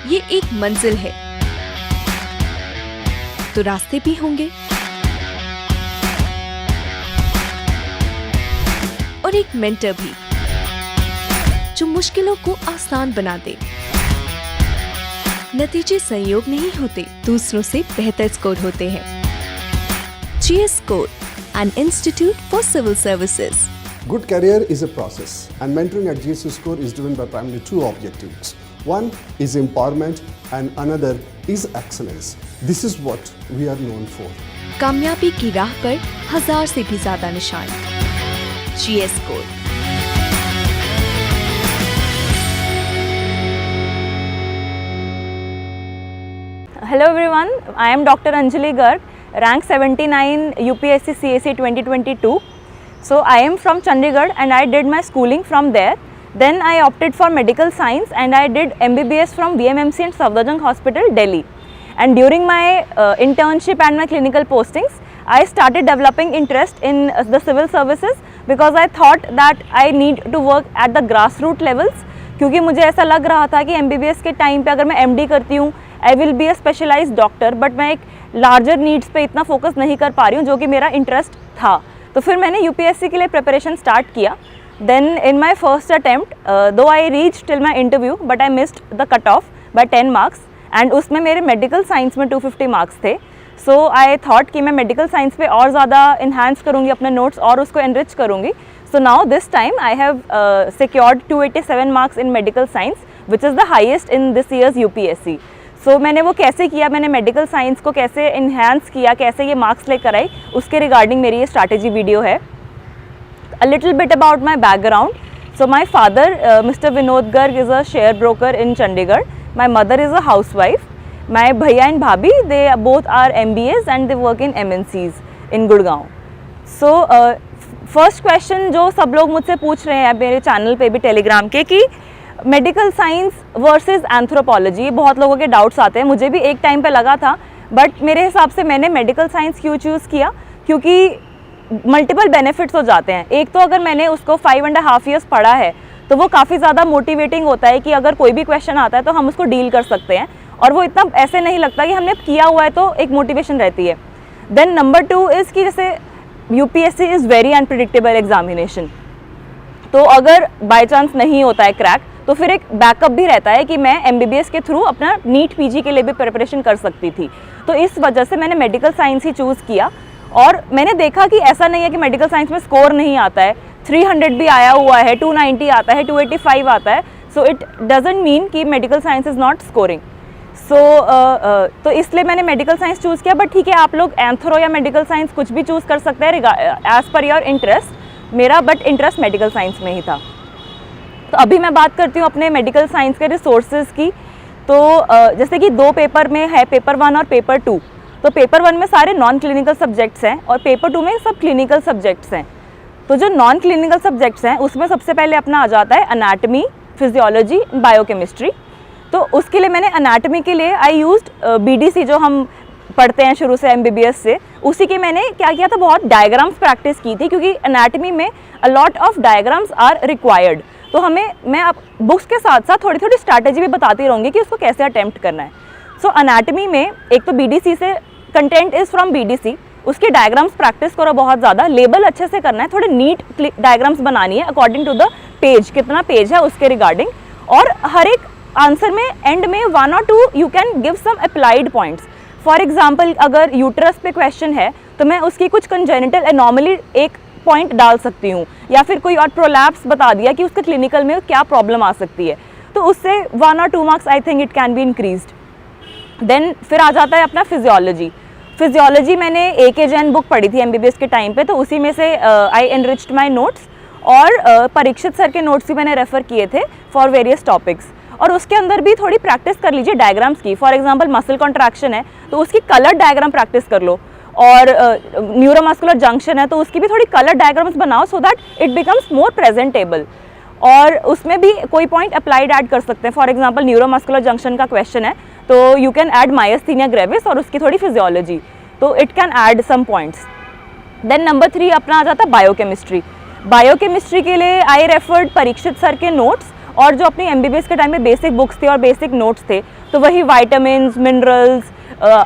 ये एक मंजिल है तो रास्ते भी होंगे और एक मेंटर भी जो मुश्किलों को आसान बना दे। नतीजे संयोग नहीं होते, दूसरों से बेहतर स्कोर होते हैं। GS Score, an institute for civil services. Good career is a process, and mentoring at GS Score is driven by primarily two objectives. One is empowerment and another is excellence. This is what we are known for. कामयाबी की राह पर 1000 से भी ज्यादा निशान। GS Score। Hello everyone, I am Dr. Anjali Garg, rank 79 UPSC CAC 2022. So I am from Chandigarh and I did my schooling from there. Then I opted for medical science and I did MBBS from VMMC and Safdarjung Hospital, Delhi. And during my internship and my clinical postings, I started developing interest in the civil services because I thought that I need to work at the grassroots levels. क्योंकि मुझे ऐसा लग रहा था कि MBBS के time पे अगर मैं MD करती हूँ, I will be a specialised doctor, but मैं एक लार्जर नीड्स पे इतना फोकस नहीं कर पा रही हूँ जो कि मेरा इंटरेस्ट था। तो फिर मैंने UPSC के लिए प्रिपरेशन स्टार्ट किया। Then in my first attempt though I reach till my interview but I missed the cut off by 10 marks and उसमें मेरे मेडिकल साइंस में 250 मार्क्स थे। सो आई थॉट कि मैं मेडिकल साइंस पे और ज़्यादा इन्हांस करूँगी अपने नोट्स और उसको एनरिच करूँगी। So now this time I have secured 287 marks in medical science, which is the highest in this year's UPSC. So मैंने वो कैसे किया, मैंने मेडिकल साइंस को कैसे इन्हांस किया, कैसे ये मार्क्स लेकर आई, उसके रिगार्डिंग मेरी ये स्ट्रैटेजी वीडियो है। A little bit about my background. So my father, Mr. Vinod Garg, is a share broker in Chandigarh. My mother is a housewife. My bhaiya and bhabhi, they both are MBAs and they work in MNCs in Gurgaon. So first question जो सब लोग मुझसे पूछ रहे हैं मेरे channel पे भी टेलीग्राम के कि मेडिकल साइंस वर्सेस एंथ्रोपोलॉजी, बहुत लोगों के डाउट्स आते हैं। मुझे भी एक टाइम पे लगा था, बट मेरे हिसाब से मैंने मेडिकल साइंस क्यों चूज़ किया, क्योंकि मल्टीपल बेनिफिट्स हो जाते हैं। एक तो अगर मैंने उसको 5.5 ईयर्स पढ़ा है तो वो काफ़ी ज़्यादा मोटिवेटिंग होता है कि अगर कोई भी क्वेश्चन आता है तो हम उसको डील कर सकते हैं और वो इतना ऐसे नहीं लगता कि हमने किया हुआ है, तो एक मोटिवेशन रहती है। देन नंबर 2 इज़ कि जैसे UPSC is very unpredictable examination, तो अगर बाय चांस नहीं होता है क्रैक तो फिर एक बैकअप भी रहता है कि मैं MBBS के थ्रू अपना नीट PG के लिए भी प्रिपरेशन कर सकती थी। तो इस वजह से मैंने मेडिकल साइंस ही चूज़ किया और मैंने देखा कि ऐसा नहीं है कि मेडिकल साइंस में स्कोर नहीं आता है, 300 भी आया हुआ है, 290 आता है, 285 आता है। सो इट डजेंट मीन कि medical science is not scoring. तो इसलिए मैंने मेडिकल साइंस चूज़ किया। बट ठीक है, आप लोग एंथ्रो या मेडिकल साइंस कुछ भी चूज़ कर सकते हैं एज़ पर योर इंटरेस्ट। मेरा बट इंटरेस्ट मेडिकल साइंस में ही था। तो अभी मैं बात करती हूँ अपने मेडिकल साइंस के रिसोर्सेज की। तो जैसे कि 2 पेपर में है, पेपर 1 और पेपर 2। तो पेपर 1 में सारे नॉन क्लिनिकल सब्जेक्ट्स हैं और पेपर 2 में सब क्लिनिकल सब्जेक्ट्स हैं। तो जो नॉन क्लिनिकल सब्जेक्ट्स हैं उसमें सबसे पहले अपना आ जाता है अनाटमी, फिजियोलॉजी, बायोकेमिस्ट्री। तो उसके लिए मैंने अनाटमी के लिए आई यूज्ड BDC जो हम पढ़ते हैं शुरू से MBBS से, उसी के मैंने क्या किया था, बहुत डायग्राम्स प्रैक्टिस की थी, क्योंकि अनाटमी में a lot of diagrams are required. तो मैं अब बुक्स के साथ साथ थोड़ी थोड़ी स्ट्रैटेजी भी बताती रहूँगी कि उसको कैसे अटैम्प्ट करना है। सो अनाटमी में एक तो BDC से कंटेंट इज़ फ्रॉम BDC, उसके डायग्राम्स प्रैक्टिस करो बहुत ज़्यादा, लेबल अच्छे से करना है, थोड़े नीट डायग्राम्स बनानी है अकॉर्डिंग टू द पेज, कितना पेज है उसके रिगार्डिंग। और हर एक आंसर में एंड में 1 और 2 you can give some applied points. For example अगर यूट्रस पे क्वेश्चन है तो मैं उसकी कुछ कंजेनिटल एनॉमली एक पॉइंट डाल सकती हूँ, या फिर कोई और प्रोलैप्स बता दिया कि उसके क्लिनिकल में क्या प्रॉब्लम आ सकती है, तो उससे 1 और 2 marks I think it can be increased. देन फिर आ जाता है अपना फिजियोलॉजी। फिजियोलॉजी मैंने AK जैन बुक पढ़ी थी MBBS के टाइम पे, तो उसी में से आई एनरिच्ड माई नोट्स और परीक्षित सर के नोट्स भी मैंने रेफ़र किए थे फॉर वेरियस टॉपिक्स। और उसके अंदर भी थोड़ी प्रैक्टिस कर लीजिए डायग्राम्स की। फॉर एग्जांपल मसल कॉन्ट्रैक्शन है तो उसकी कलर डायग्राम प्रैक्टिस कर लो, और न्यूरोमस्कुलर जंक्शन है तो उसकी भी थोड़ी कलर डायग्राम्स बनाओ so that it becomes more presentable. और उसमें भी कोई पॉइंट अप्लाइड ऐड कर सकते हैं। फॉर एग्जांपल न्यूरोमस्कुलर जंक्शन का क्वेश्चन है तो you can add myasthenia gravis और उसकी थोड़ी फिजियोलॉजी, तो it can add some points. Then number 3 अपना आ जाता है बायोकेमिस्ट्री। बायोकेमिस्ट्री के लिए आई रेफर्ड परीक्षित सर के नोट्स और जो अपनी MBBS के टाइम में बेसिक बुक्स थे और बेसिक नोट्स थे, तो वही वाइटामिन, मिनरल्स,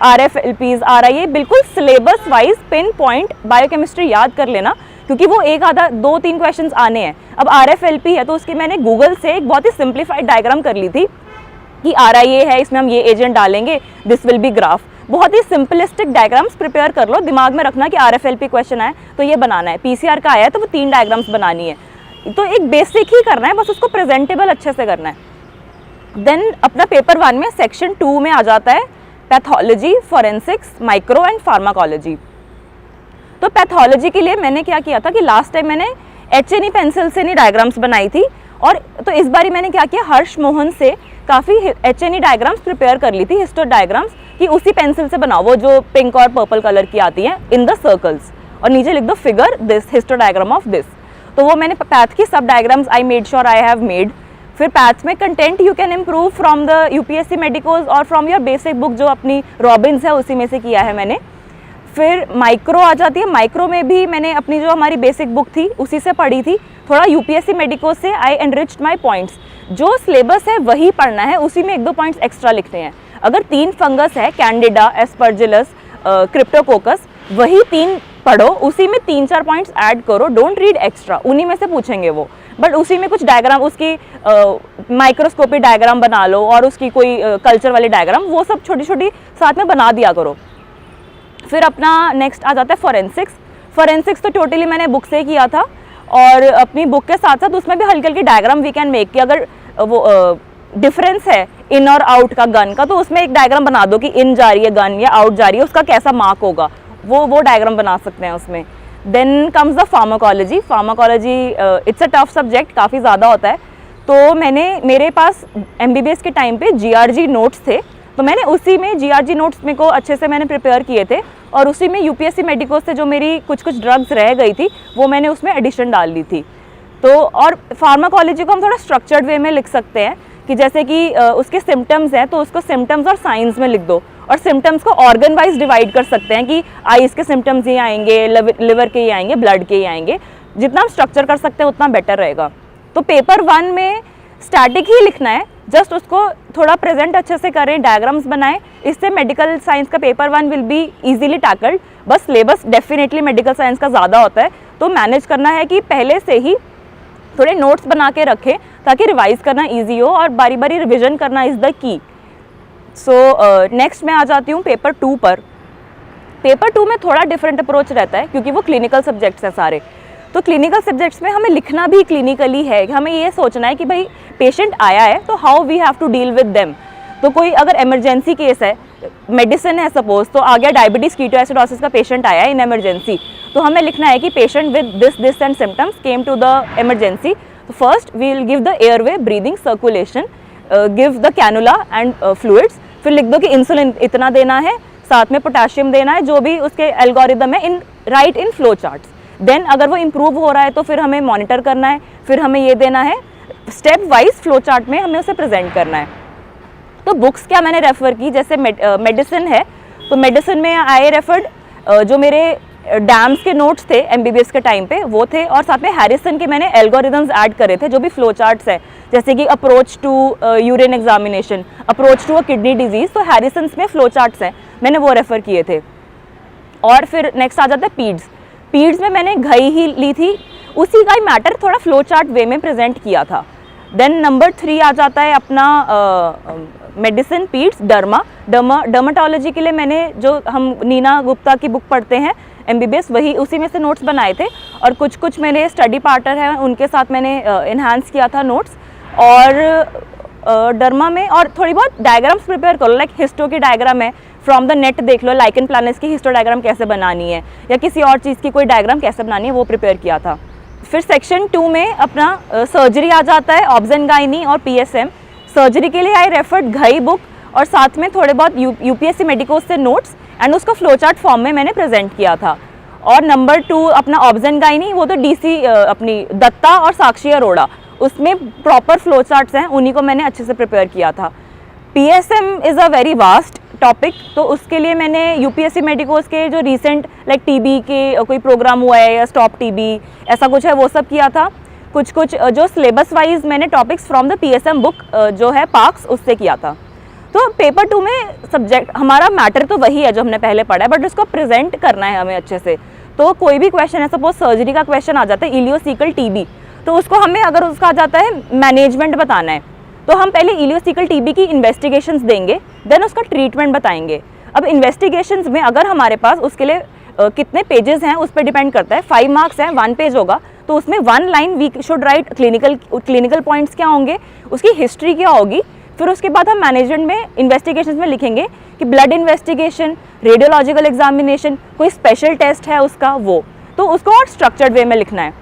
RFLPs, RIA, बिल्कुल syllabus wise pin point biochemistry याद कर लेना, क्योंकि वो एक आधा 2-3 क्वेश्चंस आने हैं। अब RFLP है तो उसकी मैंने गूगल से एक बहुत ही सिंप्लीफाइड डायग्राम कर ली थी कि RIA है, इसमें हम ये एजेंट डालेंगे, दिस विल बी ग्राफ। बहुत ही सिंपलिस्टिक डायग्राम्स प्रिपेयर कर लो, दिमाग में रखना कि RFLP क्वेश्चन आए तो ये बनाना है, PCR का आया है तो वो 3 डायग्राम्स बनानी है। तो एक बेसिक ही करना है, बस उसको प्रेजेंटेबल अच्छे से करना है। देन अपना पेपर 1 में सेक्शन 2 में आ जाता है pathology, forensics, micro and pharmacology. तो पैथोलॉजी के लिए मैंने क्या किया था कि लास्ट टाइम मैंने HNE पेंसिल से नहीं डायग्राम्स बनाई थी, और तो इस बारी मैंने क्या किया, हर्ष मोहन से काफ़ी HNE डायग्राम्स प्रिपेयर कर ली थी, हिस्टो डायग्राम्स, कि उसी पेंसिल से बनाओ, वो जो पिंक और पर्पल कलर की आती हैं, इन द सर्कल्स, और नीचे लिख दो figure this, histo diagram of this. तो वो मैंने पैथ की सब diagrams I made sure I have made. फिर पैथ में content you can improve from the UPSC medicos और फ्रॉम योर बेसिक बुक, जो अपनी रॉबिन्स है उसी में से किया है मैंने। फिर माइक्रो आ जाती है, माइक्रो में भी मैंने अपनी जो हमारी बेसिक बुक थी उसी से पढ़ी थी, थोड़ा UPSC मेडिकोज से आई एनरिच्ड माई पॉइंट्स। जो सिलेबस है वही पढ़ना है, उसी में 1-2 पॉइंट्स एक्स्ट्रा लिखते हैं। अगर 3 फंगस है, कैंडिडा, एस्परजिलस, क्रिप्टोकोकस, वही 3 पढ़ो, उसी में 3-4 पॉइंट्स ऐड करो, डोंट रीड एक्स्ट्रा, उन्हीं में से पूछेंगे वो। बट उसी में कुछ डायग्राम, उसकी माइक्रोस्कोपी डायग्राम बना लो, और उसकी कोई कल्चर वाली डायग्राम, वो सब छोटी छोटी साथ में बना दिया करो। फिर अपना नेक्स्ट आ जाता है फोरेंसिक्स। फोरेंसिक्स तो टोटली मैंने बुक से किया था, और अपनी बुक के साथ साथ उसमें भी हल्की हल्की डायग्राम वी कैन मेक, कि अगर वो डिफरेंस है इन और आउट का गन का, तो उसमें एक डायग्राम बना दो कि इन जा रही है गन या आउट जा रही है, उसका कैसा मार्क होगा, वो डायग्राम बना सकते हैं उसमें। Then comes the pharmacology. Pharmacology it's a tough subject, काफ़ी ज़्यादा होता है, तो मेरे पास MBBS के टाइम पे GRG नोट्स थे, तो मैंने उसी में GRG नोट्स मेरे को अच्छे से मैंने प्रिपेयर किए थे, और उसी में UPSC मेडिकोज से जो मेरी कुछ ड्रग्स रह गई थी वो मैंने उसमें एडिशन डाल ली थी। तो और फार्माकोलॉजी को हम थोड़ा स्ट्रक्चर्ड वे में लिख सकते हैं, कि जैसे कि उसके सिम्टम्स हैं तो उसको सिम्टम्स और साइंस में लिख दो, और सिम्टम्स को ऑर्गन वाइज डिवाइड कर सकते हैं कि आइज़ के सिम्टम्स ये आएंगे, लिवर के ये आएंगे, ब्लड के ये आएंगे। जितना हम स्ट्रक्चर कर सकते हैं उतना बेटर रहेगा। तो पेपर 1 में स्टैटिक ही लिखना है, जस्ट उसको थोड़ा प्रेजेंट अच्छे से करें, डायग्राम्स बनाएं, इससे मेडिकल साइंस का paper 1 will be easily tackled. बस सिलेबस डेफिनेटली मेडिकल साइंस का ज़्यादा होता है, तो मैनेज करना है कि पहले से ही थोड़े नोट्स बना के रखें, ताकि रिवाइज करना ईजी हो, और बारी बारी रिविजन करना is the key. So next मैं आ जाती हूँ पेपर 2 पर। पेपर 2 में थोड़ा डिफरेंट अप्रोच रहता है, क्योंकि वो क्लिनिकल सब्जेक्ट्स हैं सारे। तो क्लिनिकल सब्जेक्ट्स में हमें लिखना भी क्लिनिकली है, हमें ये सोचना है कि भाई पेशेंट आया है तो how we have to deal with them. तो कोई अगर इमरजेंसी केस है, मेडिसिन है सपोज, तो आ गया डायबिटीज़ कीटोएसिडोसिस का पेशेंट आया है इन इमरजेंसी, तो हमें लिखना है कि patient with this and symptoms came to the emergency. तो first we will give the airway, breathing, circulation, give the cannula and fluids. फिर लिख दो कि इंसुलिन इतना देना है, साथ में पोटेशियम देना है, जो भी उसके एल्गोरिदम है, राइट इन फ्लो चार्ट्स। देन अगर वो इम्प्रूव हो रहा है तो फिर हमें मॉनिटर करना है, फिर हमें ये देना है, स्टेप वाइज फ्लो चार्ट में हमें उसे प्रेजेंट करना है। तो बुक्स क्या मैंने रेफ़र की, जैसे मेडिसिन है, तो मेडिसिन में आई रेफर्ड जो मेरे डैम्स के नोट्स थे MBBS के टाइम पे वो थे, और साथ में हैरिसन के मैंने एल्गोरिदम्स ऐड करे थे, जो भी फ्लो चार्ट्स है, जैसे कि approach to urine examination, approach to a kidney disease, तो हैरिसन्स में फ्लो चार्ट्स हैं, मैंने वो रेफ़र किए थे। और फिर नेक्स्ट आ जाता है पीड्स। पीड्स में मैंने घई ही ली थी, उसी का ही मैटर थोड़ा फ्लो चार्ट वे में प्रेजेंट किया था। देन नंबर 3 आ जाता है अपना मेडिसिन, पीड्स, डर्माटोलॉजी के लिए मैंने जो हम नीना गुप्ता की बुक पढ़ते हैं MBBS, वही उसी में से नोट्स बनाए थे, और कुछ मेरे स्टडी पार्टनर हैं उनके साथ मैंने इन्हांस किया था नोट्स। और डर्मा में और थोड़ी बहुत डायग्राम्स प्रिपेयर करो, लाइक हिस्टो की डायग्राम है, फ्रॉम द नेट देख लो लाइकन प्लानट्स की हिस्टो डायग्राम कैसे बनानी है, या किसी और चीज़ की कोई डायग्राम कैसे बनानी है, वो प्रिपेयर किया था। फिर सेक्शन 2 में अपना सर्जरी आ जाता है, ऑब्स एंड गायनी और PSM। सर्जरी के लिए आई रेफर्ड घई बुक, और साथ में थोड़े बहुत UPSC मेडिकोज से नोट्स, एंड उसको फ्लो चार्ट फॉर्म में मैंने प्रेजेंट किया था। और नंबर 2 अपना ऑब्स एंड गायनी, वो तो DC अपनी दत्ता और साक्षी अरोड़ा, उसमें प्रॉपर फ्लो चार्ट्स हैं, उन्हीं को मैंने अच्छे से प्रिपेयर किया था। PSM is a very vast topic, तो उसके लिए मैंने UPSC मेडिकोज के जो रिसेंट लाइक TB के कोई प्रोग्राम हुआ है या स्टॉप TB ऐसा कुछ है वो सब किया था। कुछ जो सिलेबस वाइज मैंने topics from the PSM book जो है पार्क्स उससे किया था। तो पेपर 2 में सब्जेक्ट हमारा मैटर तो वही है जो हमने पहले पढ़ा है, बट उसको प्रेजेंट करना है हमें अच्छे से। तो कोई भी क्वेश्चन है, सपोज सर्जरी का क्वेश्चन आ जाता है इलियोसिकल TB, तो उसको हमें अगर उसका आ जाता है मैनेजमेंट बताना है, तो हम पहले इलियोसिकल TB की इन्वेस्टिगेशंस देंगे, देन उसका ट्रीटमेंट बताएंगे। अब इन्वेस्टिगेशंस में अगर हमारे पास उसके लिए कितने पेजेस हैं उस पर डिपेंड करता है। 5 मार्क्स हैं, 1 पेज होगा, तो उसमें 1 line we should write clinical points क्या होंगे, उसकी हिस्ट्री क्या होगी। फिर उसके बाद हम मैनेजमेंट में इन्वेस्टिगेशंस में लिखेंगे कि ब्लड इन्वेस्टिगेशन, रेडियोलॉजिकल एग्जामिनेशन, कोई स्पेशल टेस्ट है उसका वो, तो उसको और स्ट्रक्चर्ड वे में लिखना है।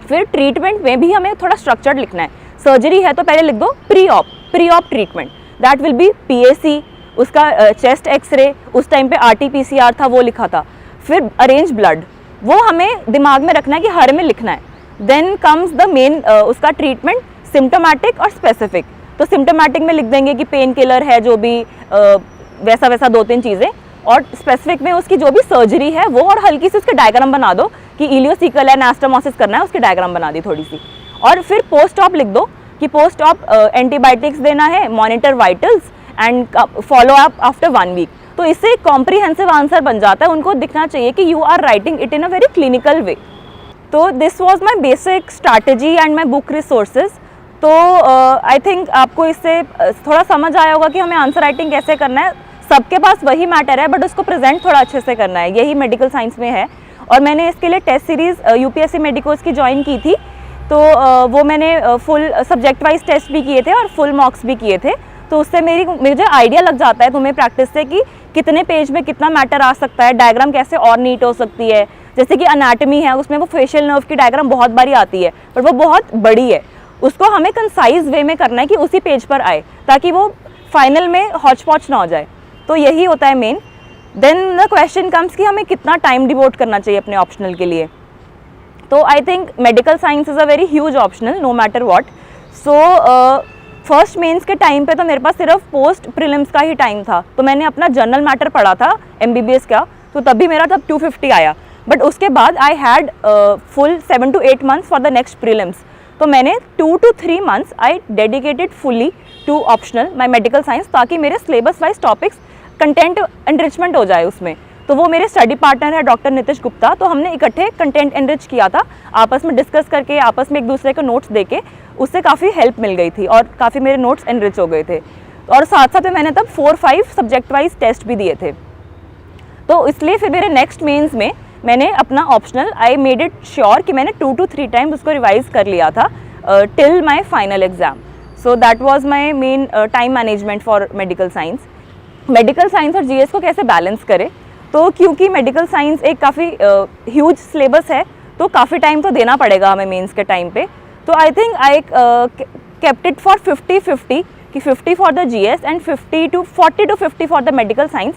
फिर ट्रीटमेंट में भी हमें थोड़ा स्ट्रक्चर्ड लिखना है। सर्जरी है तो पहले लिख दो pre op treatment, that will be PAC, उसका चेस्ट एक्सरे, उस टाइम पे RT-PCR था वो लिखा था। फिर अरेंज ब्लड, वो हमें दिमाग में रखना है कि हर में लिखना है। देन कम्स द मेन उसका ट्रीटमेंट, सिम्टोमेटिक और स्पेसिफिक। तो सिम्टोमेटिक में लिख देंगे कि पेन किलर है जो भी वैसा 2-3 चीज़ें, और स्पेसिफिक में उसकी जो भी सर्जरी है वो, और हल्की सी उसके डायग्राम बना दो कि इलियोसिकल है, एनास्टोमोसिस करना है, उसकी डायग्राम बना दी थोड़ी सी। और फिर पोस्ट ऑप लिख दो कि पोस्ट ऑप एंटीबायोटिक्स देना है, monitor vitals and follow up after 1 week. तो इससे एक कॉम्प्रिहेंसिव आंसर बन जाता है। उनको दिखना चाहिए कि you are writing it in a very clinical way. तो this was my basic strategy and my book resources. तो आई थिंक आपको इससे थोड़ा समझ आया होगा कि हमें आंसर राइटिंग कैसे करना है। सबके पास वही मैटर है, बट उसको प्रेजेंट थोड़ा अच्छे से करना है, यही मेडिकल साइंस में है। और मैंने इसके लिए टेस्ट सीरीज़ UPSC मेडिकोस की ज्वाइन की थी, तो वो मैंने फुल सब्जेक्ट वाइज टेस्ट भी किए थे और फुल मॉक्स भी किए थे। तो उससे मुझे आइडिया लग जाता है तुम्हें प्रैक्टिस से कि कितने पेज में कितना मैटर आ सकता है, डायग्राम कैसे और नीट हो सकती है। जैसे कि अनाटमी है, उसमें वो फेशियल नर्व की डायग्राम बहुत बारी आती है, बट वो बहुत बड़ी है, उसको हमें कंसाइज वे में करना है कि उसी पेज पर आए, ताकि वो फाइनल में हॉच पॉच ना हो जाए। तो यही होता है main. Then the question comes कि हमें कितना टाइम डिवोट करना चाहिए अपने ऑप्शनल के लिए। तो I think medical science is a very huge optional no matter what. So first mains के टाइम पे तो मेरे पास सिर्फ पोस्ट प्रीलिम्स का ही टाइम था, तो मैंने अपना जनरल मैटर पढ़ा था MBBS का, तो तब भी मेरा 250 आया। बट उसके बाद I had full 7 to 8 months for the next prelims. तो मैंने 2 to 3 months I dedicated fully to optional my medical science, ताकि मेरे syllabus wise topics content enrichment हो जाए उसमें। तो वो मेरे स्टडी पार्टनर है डॉक्टर नितिश गुप्ता, तो हमने इकट्ठे कंटेंट एनरिच किया था, आपस में डिस्कस करके, आपस में एक दूसरे को नोट्स देके, उससे काफ़ी हेल्प मिल गई थी और काफ़ी मेरे नोट्स एनरिच हो गए थे। और साथ साथ में मैंने तब 4-5 सब्जेक्ट वाइज टेस्ट भी दिए थे। तो इसलिए फिर मेरे नेक्स्ट मेंस में मैंने अपना optional I made it sure कि मैंने 2 to 3 टाइम्स उसको रिवाइज कर लिया था till my final exam. So that was my main time management for medical science. Medical science और GS को कैसे बैलेंस करें, तो क्योंकि मेडिकल साइंस एक काफ़ी ह्यूज सिलेबस है, तो काफ़ी टाइम तो देना पड़ेगा हमें मेंस के टाइम पे। तो I think I kept it for 50-50 कि 50 for the GS and 40 to 50 for the medical science.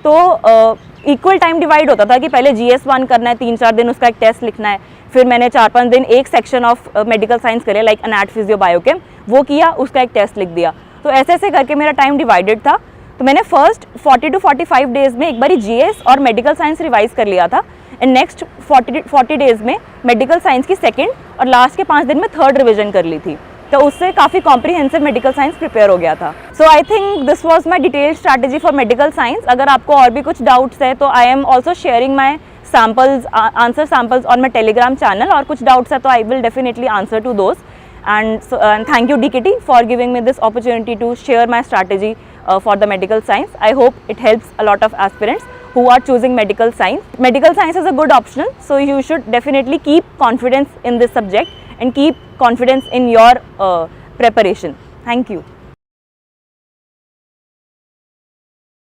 तो इक्वल टाइम डिवाइड होता था कि पहले GS1 करना है, 3-4 दिन उसका एक टेस्ट लिखना है, फिर मैंने 4-5 दिन एक सेक्शन ऑफ मेडिकल साइंस करे लाइक अनैट फिजियो बायोकेम, वो किया, उसका एक टेस्ट लिख दिया। तो ऐसे ऐसे करके मेरा टाइम डिवाइडेड था। तो मैंने फर्स्ट 40 to 45 डेज़ में एक बारी GS और मेडिकल साइंस रिवाइज कर लिया था, एंड नेक्स्ट 40 डेज़ में मेडिकल साइंस की सेकंड और लास्ट के 5 दिन में थर्ड रिवीजन कर ली थी। तो उससे काफ़ी कॉम्प्रिहेंसिव मेडिकल साइंस प्रिपेयर हो गया था। So I think this was my detailed strategy for medical science. अगर आपको और भी कुछ डाउट्स है तो I am also sharing my samples, answer samples on my Telegram channel, और कुछ डाउट्स है तो I will definitely answer to those. And thank you DKT for giving me this opportunity to share my strategy for the medical science. I hope it helps a lot of aspirants who are choosing medical science. Medical science is a good optional, so you should definitely keep confidence in this subject and keep confidence in your preparation. Thank you.